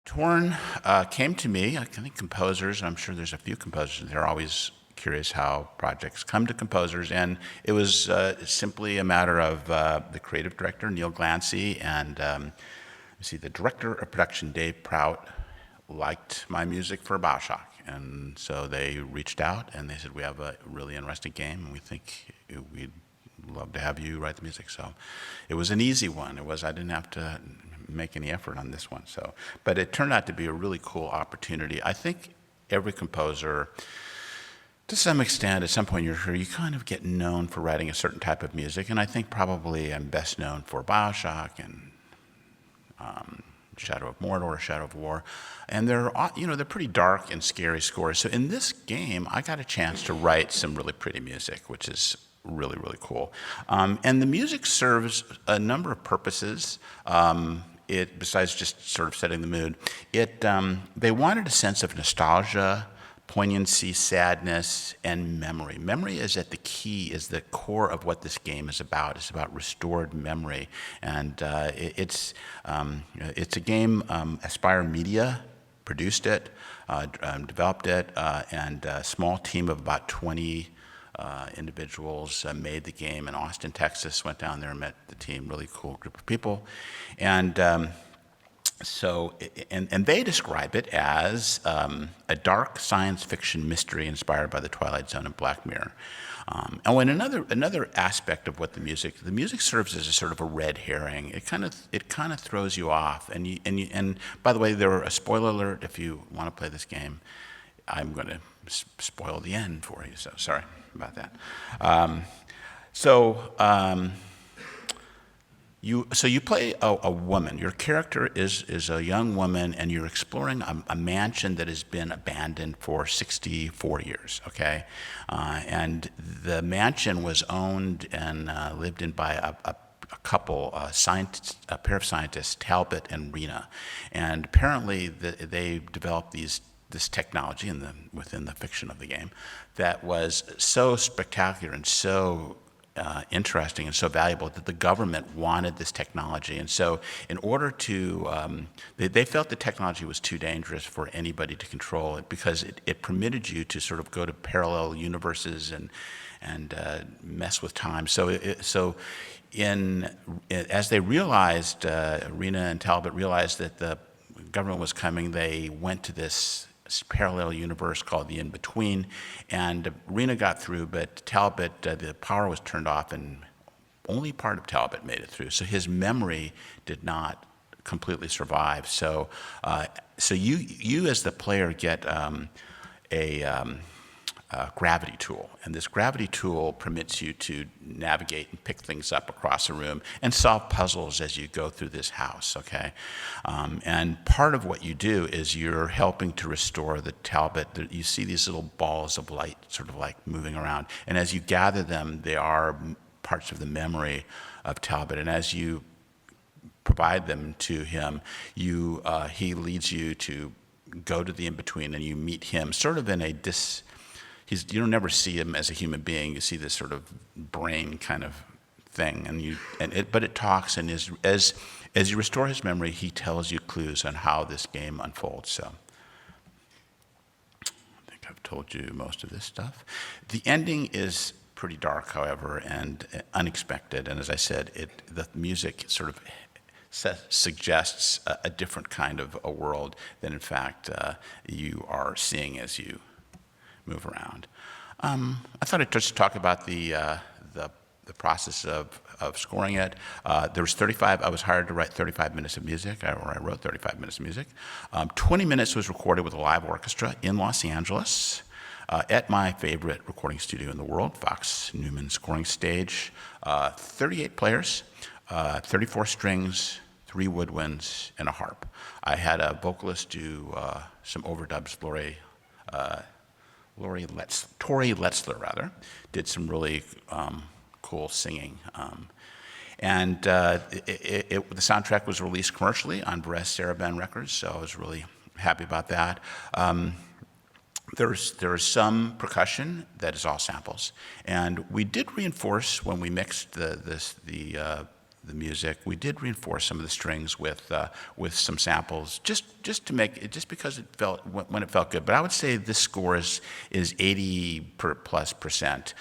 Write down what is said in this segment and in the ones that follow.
Torn came to me. I think composers, I'm sure there's a few composers, they're always curious how projects come to composers, and it was simply a matter of the creative director, Neil Glancy, and the director of production, Dave Prout, liked my music for BioShock. And so they reached out and they said, we have a really interesting game and we think we'd love to have you write the music. So it was an easy one. I didn't have to make any effort on this one. But it turned out to be a really cool opportunity. I think every composer, to some extent, at some point in your career, you kind of get known for writing a certain type of music. And I think probably I'm best known for BioShock and Shadow of Mordor, Shadow of War, and they're pretty dark and scary scores. So in this game, I got a chance to write some really pretty music, which is really, really cool. And the music serves a number of purposes. Besides just sort of setting the mood, they wanted a sense of nostalgia, poignancy, sadness, and memory. Memory is the core of what this game is about. It's about restored memory, and it's a game. Aspyr Media produced it, developed it, and a small team of about 20 individuals made the game in Austin, Texas. Went down there and met the team. Really cool group of people, and they describe it as a dark science fiction mystery inspired by the Twilight Zone and Black Mirror. And another aspect of what the music serves as a sort of a red herring. It kind of throws you off. And by the way, a spoiler alert. If you want to play this game, I'm going to spoil the end for you. So sorry about that. You play a woman. Your character is a young woman, and you're exploring a mansion that has been abandoned for 64 years, okay? And the mansion was owned and lived in by a couple, a pair of scientists, Talbot and Rena. And apparently they developed this technology within the fiction of the game that was so spectacular and so interesting and so valuable that the government wanted this technology. And so in order to, they felt the technology was too dangerous for anybody to control it because it permitted you to sort of go to parallel universes and mess with time. As they realized, Rena and Talbot realized that the government was coming, they went to this parallel universe called the In-Between, and Rena got through, but Talbot, the power was turned off, and only part of Talbot made it through. So his memory did not completely survive. So you as the player get a gravity tool, and this gravity tool permits you to navigate and pick things up across a room and solve puzzles as you go through this house, okay? And part of what you do is you're helping to restore the Talbot. You see these little balls of light sort of like moving around, and as you gather them, they are parts of the memory of Talbot, and as you provide them to him, he leads you to go to the In-Between, and you meet him sort of in you don't never see him as a human being. You see this sort of brain kind of thing, but it talks, and as you restore his memory, he tells you clues on how this game unfolds. So I think I've told you most of this stuff. The ending is pretty dark, however, and unexpected. And as I said, the music sort of suggests a different kind of a world than, in fact, you are seeing as you move around. I thought I'd just talk about the process of scoring it. There was 35. I was hired to write 35 minutes of music, or I wrote 35 minutes of music. 20 minutes was recorded with a live orchestra in Los Angeles at my favorite recording studio in the world, Fox Newman Scoring Stage. 38 players, 34 strings, 3 woodwinds, and a harp. I had a vocalist do some overdubs. Tori Letzler, did some really cool singing. And the soundtrack was released commercially on Perez Sarabande Records, so I was really happy about that. There is some percussion that is all samples, and we did reinforce when we mixed the the music. We did reinforce some of the strings with some samples, just to make it, just because it felt when it felt good. But I would say this score is 80+%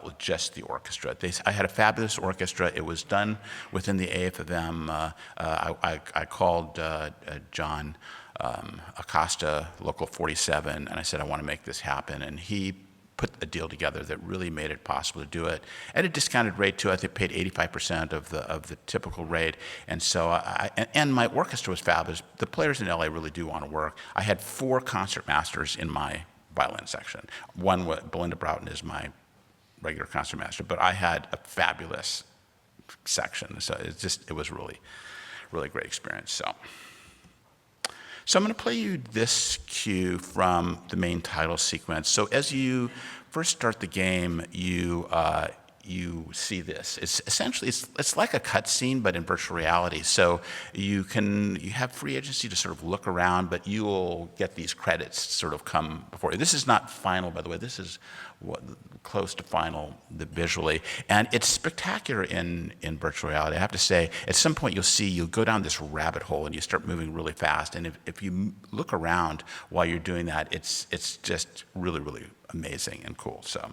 with just the orchestra. I had a fabulous orchestra. It was done within the AFM. I called John Acosta, Local 47, and I said, I want to make this happen. And he put a deal together that really made it possible to do it at a discounted rate too. I think paid 85% of the typical rate, and so and my orchestra was fabulous. The players in LA really do want to work. I had 4 concert masters in my violin section. One, Belinda Broughton, is my regular concert master, but I had a fabulous section. So it was really great experience. So I'm going to play you this cue from the main title sequence. So as you first start the game, you see this. It's essentially it's like a cutscene, but in virtual reality. So you have free agency to sort of look around, but you will get these credits sort of come before you. This is not final, by the way. This is close to final visually, and it's spectacular in virtual reality. I have to say, at some point you'll go down this rabbit hole and you start moving really fast. And if you look around while you're doing that, it's just really amazing and cool. So.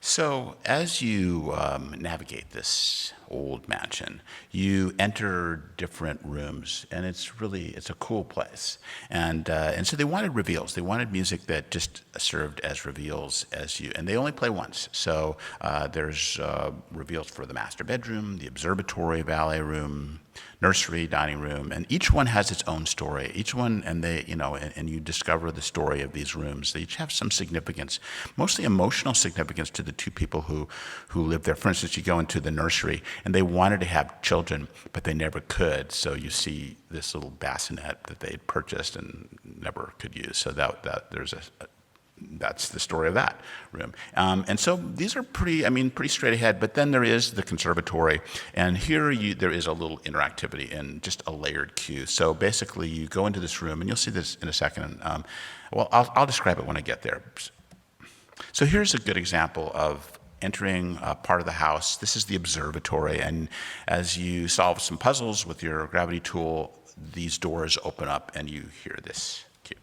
So as you navigate this old mansion, you enter different rooms, and it's a cool place. And so they wanted reveals. They wanted music that just served as reveals and they only play once. So there's reveals for the master bedroom, the observatory, ballet room, nursery, dining room, and each one has its own story. Each one, and you discover the story of these rooms. They each have some significance, mostly emotional significance to the two people who live there. For instance, you go into the nursery, and they wanted to have children, but they never could. So you see this little bassinet that they had purchased and never could use. So that's the story of that room. And so these are pretty straight ahead, but then there is the conservatory, and here there is a little interactivity and just a layered cue. So basically you go into this room, and you'll see this in a second. I'll describe it when I get there. So here's a good example of entering a part of the house. This is the observatory, and as you solve some puzzles with your gravity tool, these doors open up and you hear this cue.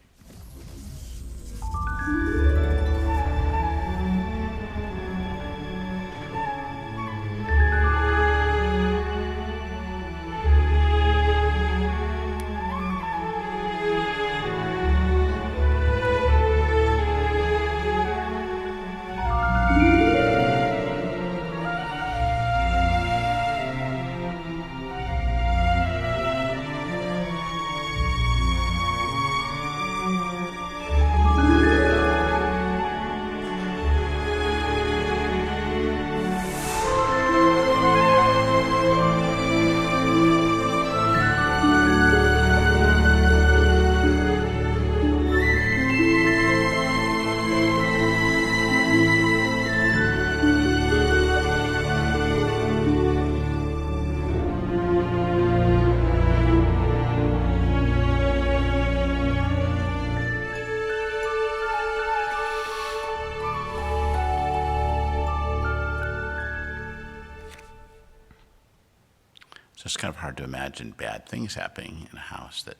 So it's kind of hard to imagine bad things happening in a house that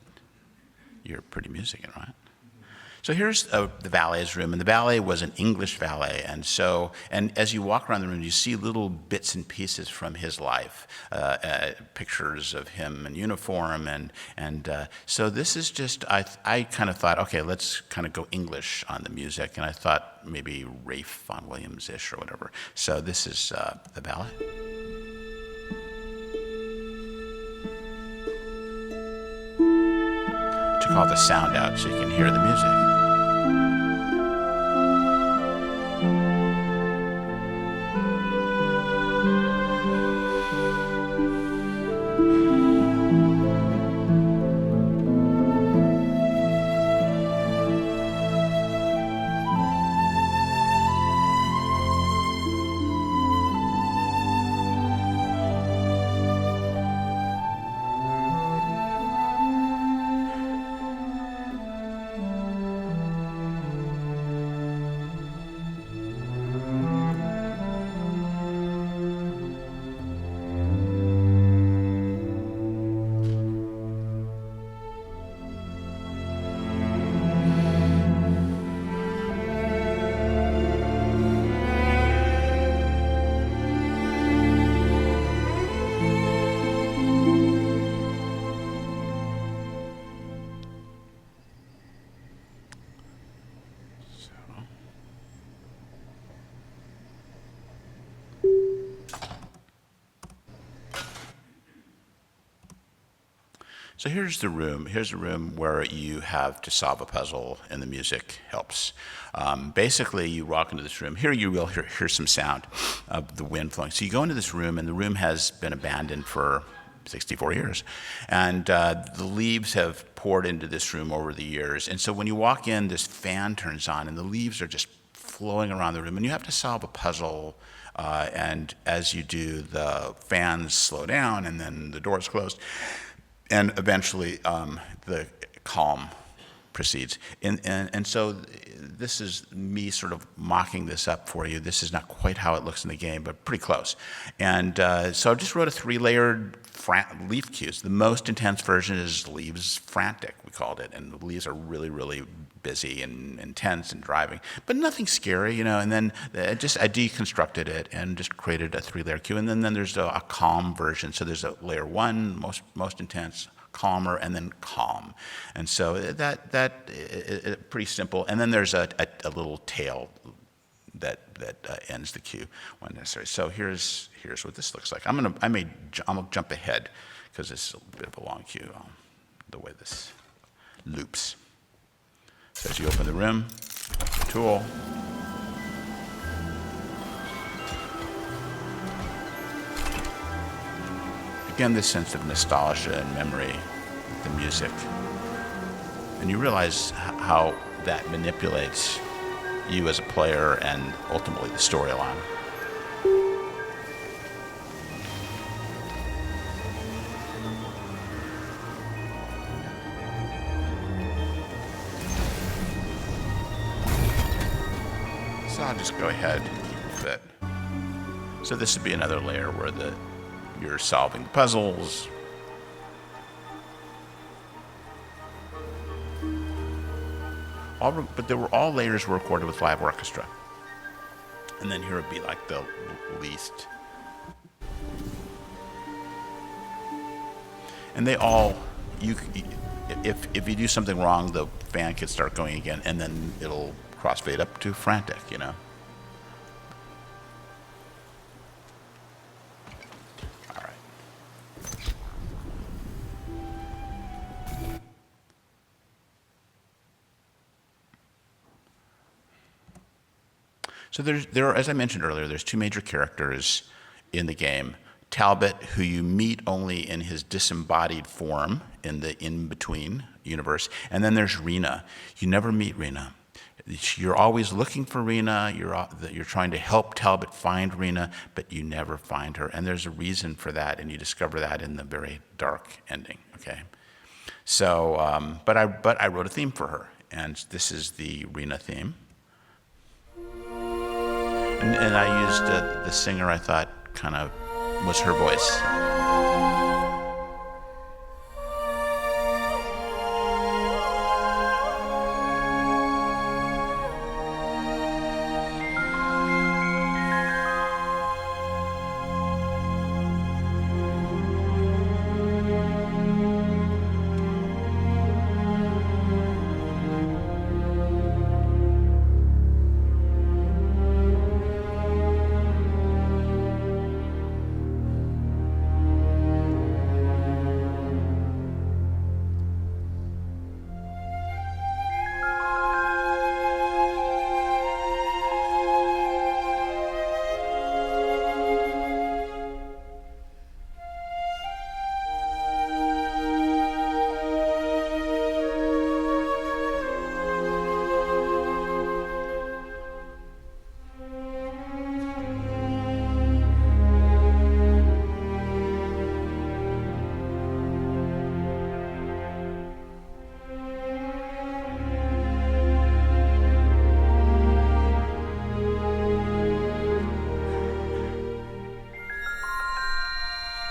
you're pretty music in, right? So here's the valet's room, and the valet was an English valet, and as you walk around the room, you see little bits and pieces from his life, pictures of him in uniform, and so this is just, I kind of thought, okay, let's kind of go English on the music, and I thought maybe Ralph Vaughan Williams-ish or whatever. So this is the valet. To call the sound out so you can hear the music. So here's the room. Here's a room where you have to solve a puzzle, and the music helps. Basically, you walk into this room. Here you will hear some sound of the wind flowing. So you go into this room, and the room has been abandoned for 64 years. And the leaves have poured into this room over the years. And so when you walk in, this fan turns on, and the leaves are just flowing around the room. And you have to solve a puzzle. And as you do, the fans slow down, and then the doors close. And eventually, the calm proceeds. And so this is me sort of mocking this up for you. This is not quite how it looks in the game, but pretty close. And so I just wrote a 3-layered leaf cues. The most intense version is Leaves Frantic, we called it. And the leaves are really, really busy and intense and driving, but nothing scary, you know. And then I deconstructed it and just created a 3-layer cue. And then there's a calm version. So there's a layer 1, most intense, calmer, and then calm. And so that pretty simple. And then there's a little tail that ends the cue when necessary. So here's what this looks like. I'm gonna jump ahead because it's a bit of a long cue. The way this loops. So as you open the room, tool. Again, this sense of nostalgia and memory with the music. And you realize how that manipulates you as a player and ultimately the storyline. So I'll just go ahead with it. So this would be another layer where you're solving the puzzles. But all layers were recorded with live orchestra. And then here would be like the least. And they all, if you do something wrong, the fan could start going again, and then it'll crossfade up to frantic, you know. All right. So there are, as I mentioned earlier, there's 2 major characters in the game. Talbot, who you meet only in his disembodied form in the in-between universe, and then there's Rena. You never meet Rena. You're always looking for Rena. You're trying to help Talbot find Rena, but you never find her. And there's a reason for that, and you discover that in the very dark ending. Okay. So, but I wrote a theme for her, and this is the Rena theme. And I used the singer I thought kind of was her voice.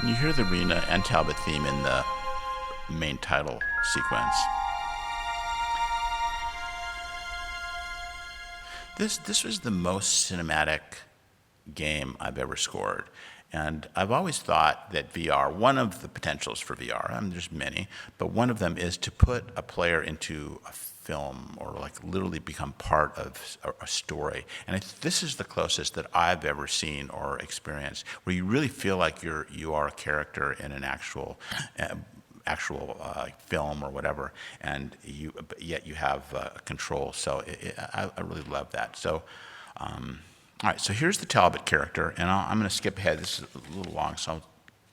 And you hear the Rena and Talbot theme in the main title sequence. This was the most cinematic game I've ever scored. And I've always thought that VR, one of the potentials for VR, I mean, there's many, but one of them is to put a player into a film or like literally become part of a story. And this is the closest that I've ever seen or experienced, where you really feel like you are a character in an actual film or whatever, and yet you have control. So I really love that. So. All right, so here's the Talbot character, and I'm going to skip ahead. This is a little long, so I'll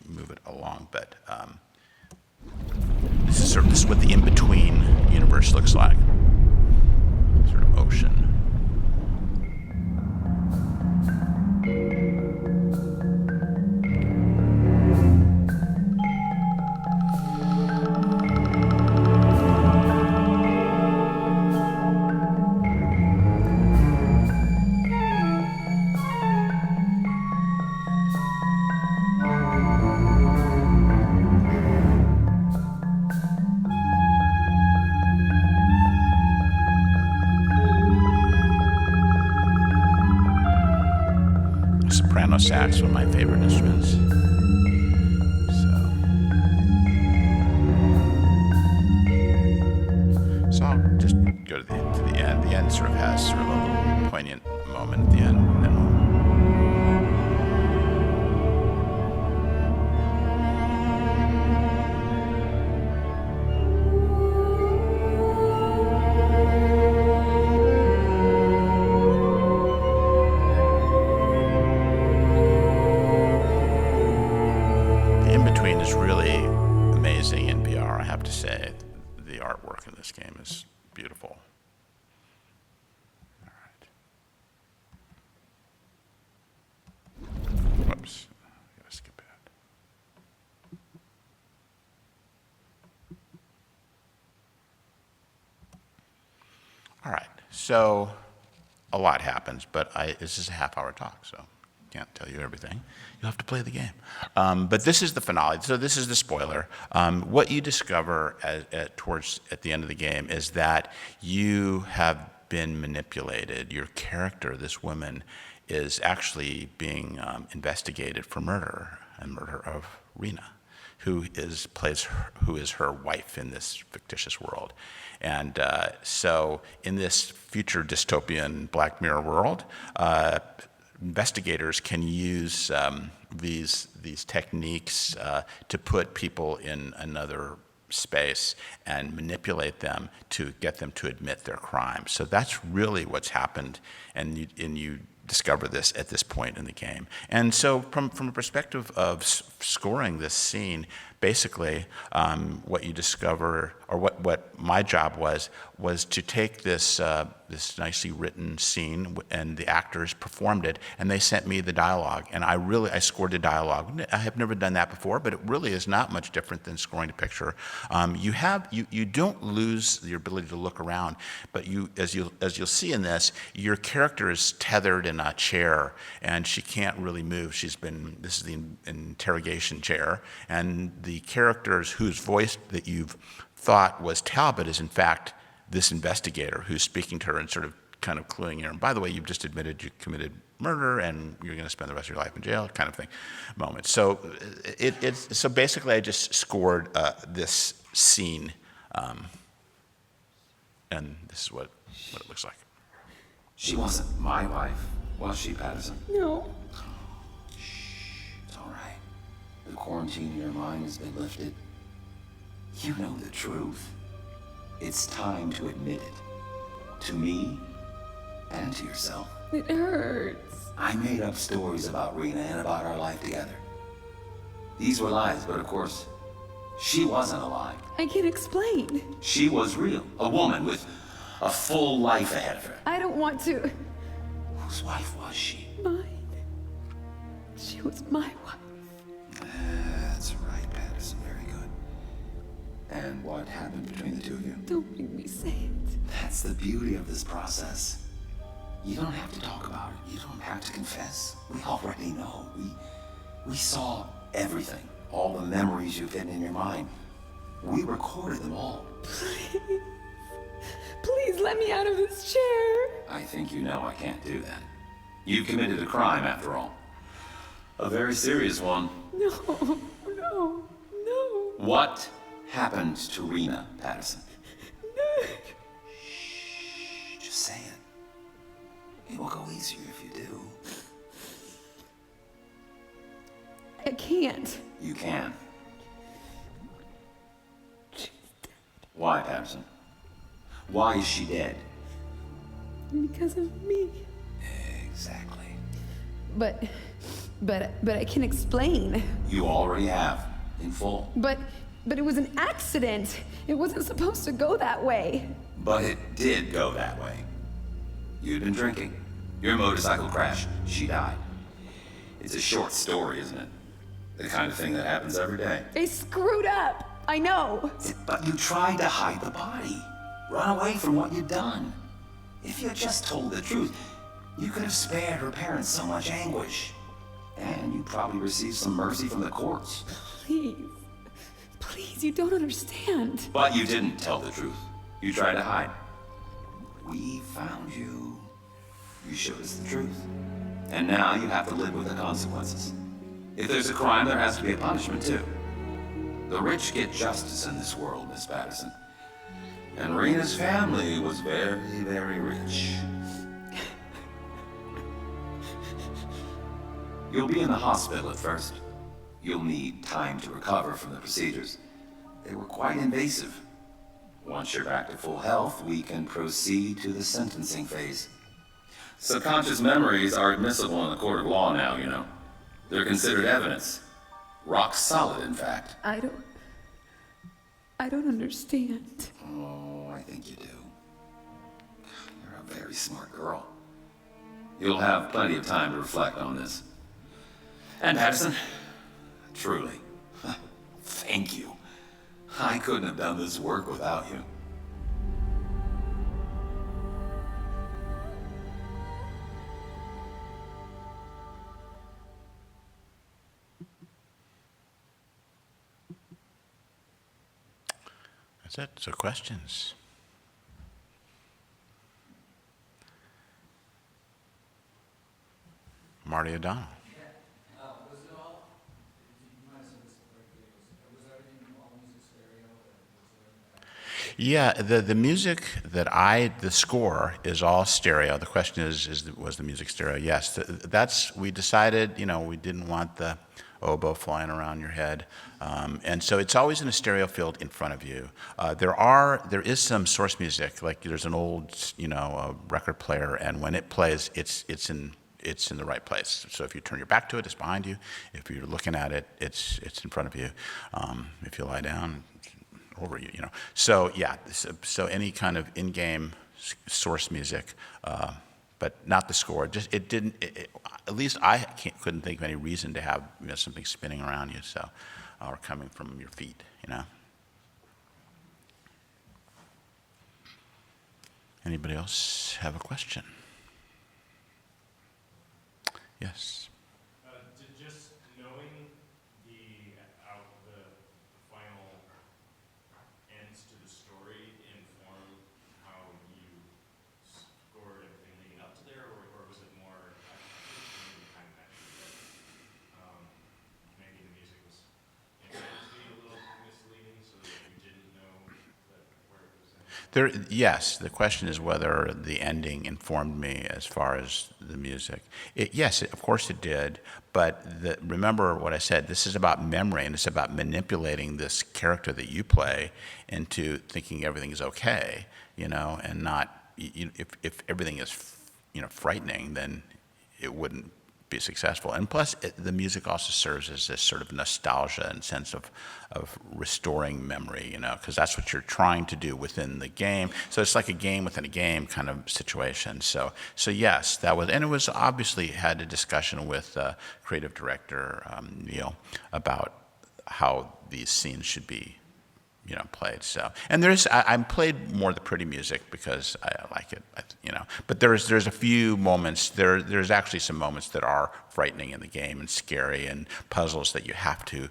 move it along. But this is what the in-between universe looks like. Sort of ocean. Soprano sax, one of my favorite instruments. So I'll just go to the end. The end sort of has sort of a little poignant moment at the end. And then is really amazing in VR, I have to say. The artwork in this game is beautiful. All right. Whoops. I gotta skip ahead. All right. So a lot happens, but this is a half-hour talk, so can't tell you everything. You'll have to play the game. But this is the finale. So this is the spoiler. What you discover at the end of the game is that you have been manipulated. Your character, this woman, is actually being investigated for murder and murder of Rena, who is her wife in this fictitious world. And so in this future dystopian Black Mirror world, investigators can use these techniques to put people in another space and manipulate them to get them to admit their crimes. So that's really what's happened, and you discover this at this point in the game. And so from a perspective of scoring this scene, basically what you discover, or what my job was to take this nicely written scene, and the actors performed it, and they sent me the dialogue, and I scored the dialogue. I have never done that before, but it really is not much different than scoring a picture. You don't lose your ability to look around, but as you'll see in this, your character is tethered in a chair, and she can't really move. This is the interrogation chair, and the characters whose voice that you've thought was Talbot is in fact this investigator who's speaking to her and sort of kind of cluing her. And by the way, you've just admitted you committed murder and you're going to spend the rest of your life in jail, kind of thing, moment. So so basically I just scored this scene, and this is what it looks like. She wasn't my wife, was she, Patterson? No. Shh, it's all right. The quarantine in your mind has been lifted. You know the truth. It's time to admit it. To me, and to yourself. It hurts. I made up stories about Rena and about our life together. These were lies, but of course, she wasn't a lie. I can't explain. She was real. A woman with a full life ahead of her. I don't want to. Whose wife was she? Mine. She was my wife. That's right, Patterson. Very good. And what happened between the two of you? Don't make me say it. That's the beauty of this process. You don't have to talk about it. You don't have to confess. We already know. We saw everything. all the memories you've hidden in your mind. We recorded them all. Please let me out of this chair. I think you know I can't do that. You committed a crime, after all. A very serious one. No, no, no. What happened to Rena, Patterson? No. Just say it. It will go easier if you do. I can't. You can. Why, Patterson? Why is she dead? Because of me. Exactly. But I can explain. You already have, in full. But it was an accident. It wasn't supposed to go that way. But it did go that way. You'd been drinking. Your motorcycle crashed. She died. It's a short story, isn't it? The kind of thing that happens every day. I screwed up. I know. But you tried to hide the body. Run away from what you'd done. If you had just told the truth, you could have spared her parents so much anguish. And you'd probably receive some mercy from the courts. Please. Please, you don't understand. But you didn't tell the truth. You tried to hide. We found you. You showed us the truth. And now you have to live with the consequences. If there's a crime, there has to be a punishment, too. The rich get justice in this world, Miss Patterson. And Rena's family was very, very rich. You'll be in the hospital at first. You'll need time to recover from the procedures. They were quite invasive. Once you're back to full health, we can proceed to the sentencing phase. Subconscious memories are admissible in the court of law now, you know. They're considered evidence. Rock solid, in fact. I don't understand. Oh, I think you do. You're a very smart girl. You'll have plenty of time to reflect on this. And Patterson, truly, thank you. I couldn't have done this work without you. That's it. So questions? Marty O'Donnell. Was it all, you might have said this correctly, was everything all music stereo? Yeah, the music the score is all stereo. The question was the music stereo? Yes, we decided, we didn't want the oboe flying around your head. And so it's always in a stereo field in front of you. There is some source music, like there's an old, record player, and when it plays, it's in the right place. So if you turn your back to it, it's behind you. If you're looking at it, it's in front of you. If you lie down, it's over you, So yeah, so any kind of in-game source music, but not the score. Just at least I couldn't think of any reason to have something spinning around you, or coming from your feet, Anybody else have a question? Yes. Just knowing the final ends to the story inform how you scored everything leading up to there, or was it more kind of maybe the music was intended to be a little misleading so that you didn't know where it was ending? Yes, the question is whether the ending informed me as far as the music. Yes, of course it did, but remember what I said, this is about memory, and it's about manipulating this character that you play into thinking everything is okay, and not, if everything is, frightening, then it wouldn't be successful. And plus, the music also serves as this sort of nostalgia and sense of restoring memory, because that's what you're trying to do within the game. So it's like a game within a game kind of situation. So yes, and it was obviously had a discussion with creative director Neil about how these scenes should be played. So, and I played more the pretty music because I like it, But there's a few moments. There's actually some moments that are frightening in the game and scary, and puzzles that you have to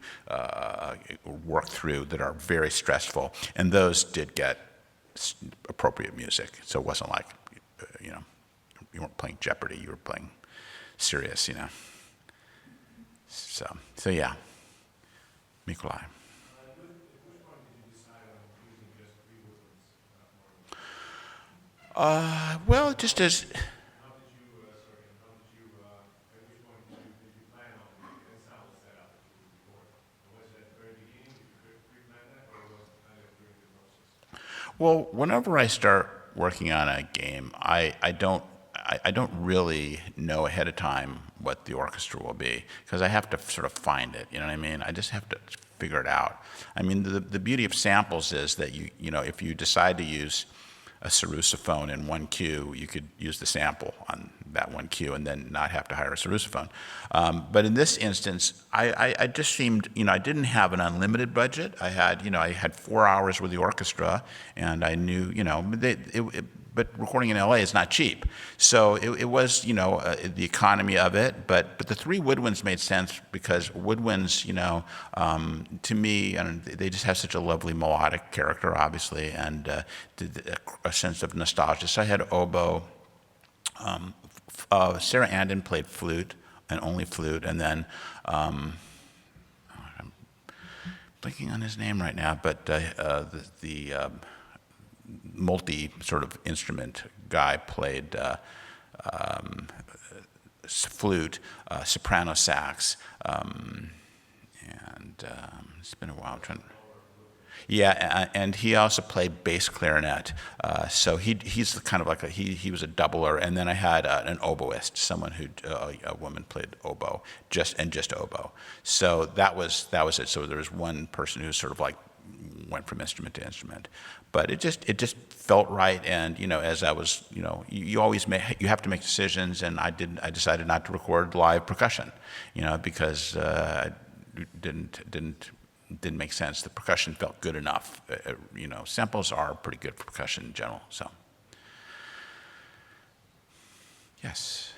work through that are very stressful. And those did get appropriate music. So it wasn't like, you weren't playing Jeopardy. You were playing serious, So yeah, Mikolai. Well, just as. Well, whenever I start working on a game, I don't really know ahead of time what the orchestra will be because I have to sort of find it. You know what I mean? I just have to figure it out. I mean, the beauty of samples is that if you decide to use a sarrusophone in one cue, you could use the sample on that one cue and then not have to hire a sarrusophone. But in this instance, I just seemed, I didn't have an unlimited budget. I had 4 hours with the orchestra, and I knew, but recording in LA is not cheap. So it was, the economy of it. But the three woodwinds made sense because woodwinds, to me, and they just have such a lovely melodic character, obviously, and a sense of nostalgia. So I had oboe. Sarah Andon played flute, and only flute, and then I'm blinking on his name right now, but the multi sort of instrument guy played flute, soprano sax, and it's been a while. Yeah, and he also played bass clarinet. So he's the kind of like he was a doubler. And then I had an oboist, someone a woman played oboe, just oboe. So that was it. So there was one person who sort of like went from instrument to instrument, but it just felt right. And as I was, you always you have to make decisions, and I decided not to record live percussion, because didn't make sense. The percussion felt good enough. Samples are pretty good for percussion in general. So, yes.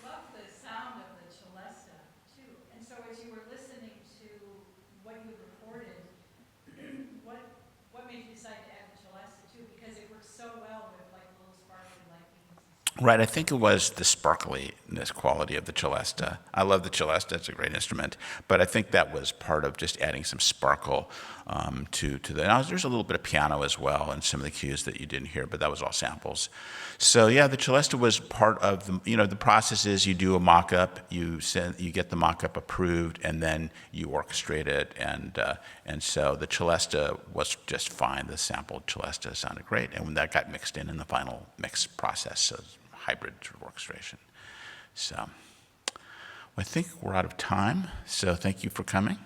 I love the sound of the celesta too. And so, as you were listening to what you recorded, what made you decide to add the celesta too? Because it works so well with like little sparkly lightnings. Right, I think it was the sparkliness quality of the celesta. I love the celesta; it's a great instrument. But I think that was part of just adding some sparkle to the. Now, there's a little bit of piano as well, and some of the cues that you didn't hear, but that was all samples. So yeah, the celesta was part of the. The process is you do a mock-up, you get the mock-up approved, and then you orchestrate it, and so the celesta was just fine. The sampled celesta sounded great, and when that got mixed in the final mix process. So hybrid sort of orchestration. So I think we're out of time. So thank you for coming.